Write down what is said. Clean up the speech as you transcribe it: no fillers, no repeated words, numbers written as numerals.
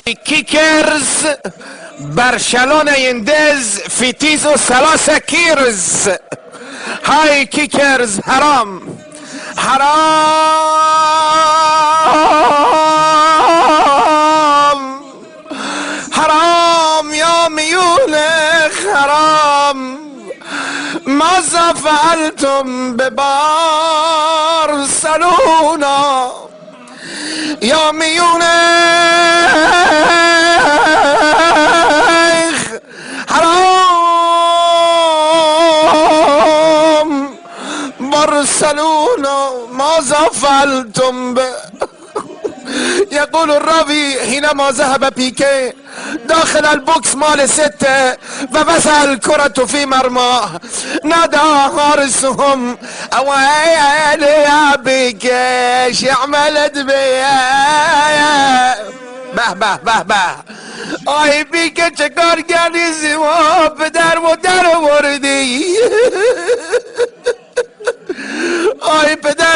كيكرز برشلونة يندز في تيزو 3 كيرز. هاي كيكرز حرام حرام حرام يا ميولخ حرام. ماذا فعلتم ببارسلونا يا ميونخ؟ حرام برشلونة ماذا فعلتم يقول الراوي حينما ذهب بيكي داخل البوكس مال 6 وبسع الكرة في مرماه، نادى حارسهم اويلي يا بيكي ايش عملت بيا؟ به به به به آی بیکه چه کار کردی زیما پدر مادر وردی؟ آی پدر